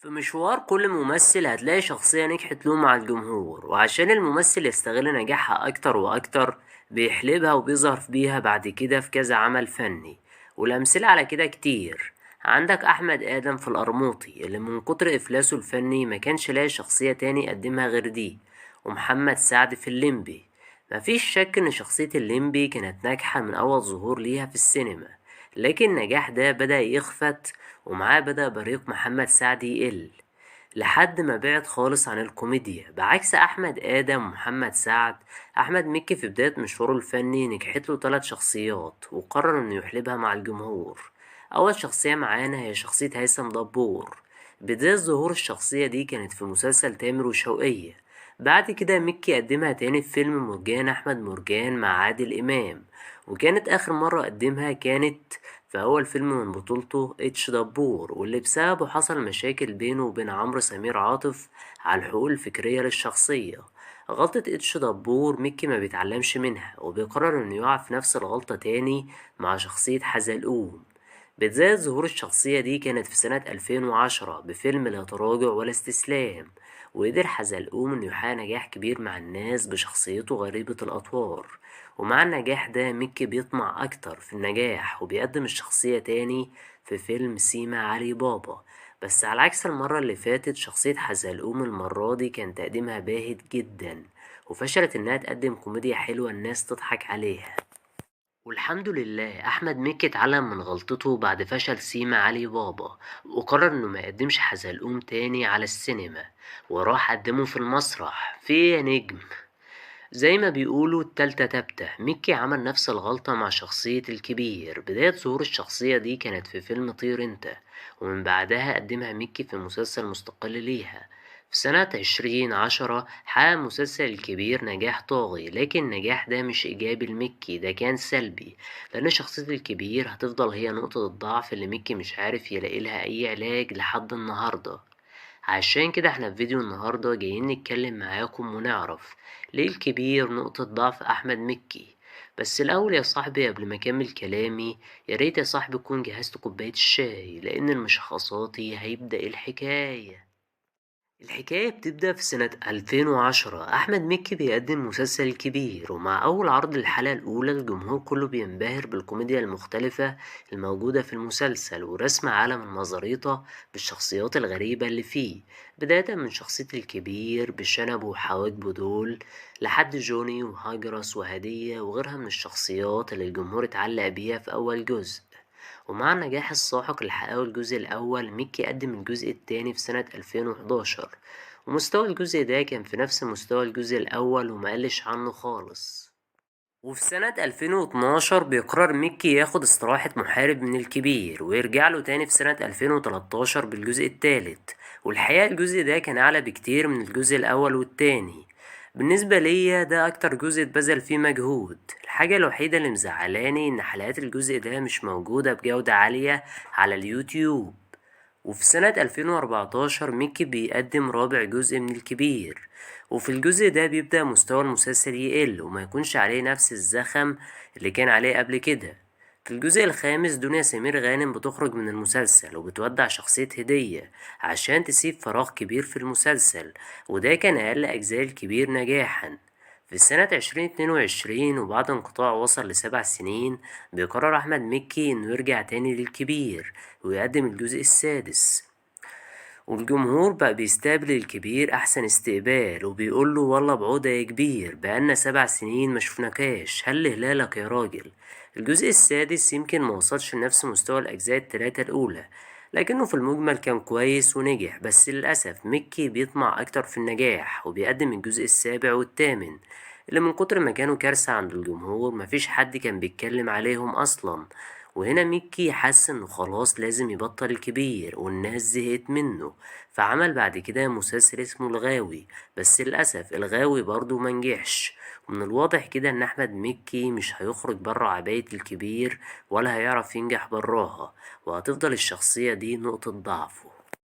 في مشوار كل ممثل هتلاقي شخصية نجحت له مع الجمهور، وعشان الممثل يستغل نجاحها أكتر وأكتر بيحلبها وبيظهر بيها بعد كده في كذا عمل فني. والأمثلة على كده كتير. عندك أحمد آدم في القرموطي اللي من كتر إفلاسه الفني ما كانش لاقي شخصية تاني يقدمها غير دي، ومحمد سعد في الليمبي. مفيش شك إن شخصية الليمبي كانت ناجحة من أول ظهور ليها في السينما، لكن النجاح ده بدأ يخفت، ومعاه بدأ بريق محمد سعد يقل لحد ما بعد خالص عن الكوميديا. بعكس أحمد آدم ومحمد سعد، أحمد مكي في بداية مشواره الفني نجحت له 3 شخصيات وقرر إنه يحلبها مع الجمهور. أول شخصية معانا هي شخصية هيثم دبور. بداية ظهور الشخصية دي كانت في مسلسل تامر وشوقية. بعد كده مكي قدمها تاني في فيلم مرجان أحمد مرجان مع عادل إمام، وكانت آخر مرة قدمها كانت في أول فيلم من بطولته اتش دبور، واللي بسببه حصل مشاكل بينه وبين عمرو سمير عاطف على الحقوق الفكرية للشخصية. غلطة اتش دبور ميكي ما بيتعلمش منها وبيقرر انه يقع في نفس الغلطة تاني مع شخصية حزلقوم. بداية ظهور الشخصية دي كانت في سنة 2010 بفيلم لا تراجع ولا استسلام، وقدر حزلقوم انه يحقق نجاح كبير مع الناس بشخصيته غريبة الأطوار. ومع النجاح ده ميكي بيطمع أكتر في النجاح وبيقدم الشخصية تاني في فيلم سيما علي بابا. بس على عكس المرة اللي فاتت، شخصية حزلقوم المرة دي كان تقديمها باهت جدا، وفشلت انها تقدم كوميديا حلوة الناس تضحك عليها. والحمد لله أحمد مكي اتعلم من غلطته بعد فشل سيما علي بابا، وقرر إنه ما يقدمش حزلقوم تاني على السينما، وراح قدمه في المسرح في إيه يا نجم. زي ما بيقولوا التالتة تابتة، ميكي عمل نفس الغلطة مع شخصية الكبير. بداية ظهور الشخصية دي كانت في فيلم طير انت، ومن بعدها قدمها ميكي في مسلسل مستقل ليها. في سنة 2010 حقق مسلسل الكبير نجاح طاغي، لكن النجاح ده مش إيجابي لميكي، ده كان سلبي، لأن شخصية الكبير هتفضل هي نقطة الضعف اللي ميكي مش عارف يلاقي لها أي علاج لحد النهاردة. عشان كده احنا في فيديو النهاردة جايين نتكلم معاكم ونعرف ليه الكبير نقطة ضعف أحمد مكي. بس الأول يا صاحبي قبل ما أكمل كلامي، ياريت يا صاحبي تكون جهزت كوباية الشاي، لأن المشخصاتي هيبدأ الحكاية. الحكاية بتبدأ في سنة 2010. أحمد مكي بيقدم مسلسل الكبير، ومع أول عرض الحلقة الأولى الجمهور كله بينبهر بالكوميديا المختلفة الموجودة في المسلسل ورسم عالم المزاريطة بالشخصيات الغريبة اللي فيه، بداية من شخصية الكبير بشنبه وحواجبه دول لحد جوني وهاجرس وهدية وغيرها من الشخصيات اللي الجمهور اتعلق بيها في أول جزء. ومع النجاح الساحق اللي حققه الجزء الأول، ميكي قدم الجزء التاني في سنة 2011، ومستوى الجزء ده كان في نفس مستوى الجزء الأول ومقلش عنه خالص. وفي سنة 2012 بيقرر ميكي ياخد استراحة محارب من الكبير ويرجع له تاني في سنة 2013 بالجزء التالت. والحقيقة الجزء ده كان أعلى بكتير من الجزء الأول والتاني. بالنسبة ليا ده أكتر جزء اتبذل فيه مجهود. الحاجة الوحيدة اللي مزعلاني إن حلقات الجزء ده مش موجودة بجودة عالية على اليوتيوب. وفي سنة 2014 ميكي بيقدم رابع جزء من الكبير، وفي الجزء ده بيبدأ مستوى المسلسل يقل وما يكونش عليه نفس الزخم اللي كان عليه قبل كده. في الجزء الخامس دنيا سمير غانم بتخرج من المسلسل وبتودع شخصية هدية عشان تسيب فراغ كبير في المسلسل، وده كان أقل أجزاء الكبير نجاحا. في سنة 2022 وبعد انقطاع وصل ل7 سنين، بيقرر أحمد مكي إنه يرجع تاني للكبير ويقدم الجزء السادس، والجمهور بقى بيستقبل الكبير أحسن استقبال وبيقوله والله بعودة يا كبير، بقالنا 7 سنين ما شفناكاش، هل هلالك يا راجل. الجزء السادس يمكن ما وصلش لنفس مستوى الأجزاء التلاتة الأولى، لكنه في المجمل كان كويس ونجح. بس للأسف ميكي بيطمع أكتر في النجاح وبيقدم الجزء السابع والثامن اللي من كتر ما كانوا كارثة عند الجمهور مفيش حد كان بيتكلم عليهم أصلا. وهنا ميكي حس انه خلاص لازم يبطل الكبير والناس زهقت منه، فعمل بعد كده مسلسل اسمه الغاوي. بس للأسف الغاوي برضه منجحش، ومن الواضح كده ان احمد مكي مش هيخرج برا عباية الكبير ولا هيعرف ينجح براها، وهتفضل الشخصية دي نقطة ضعفه.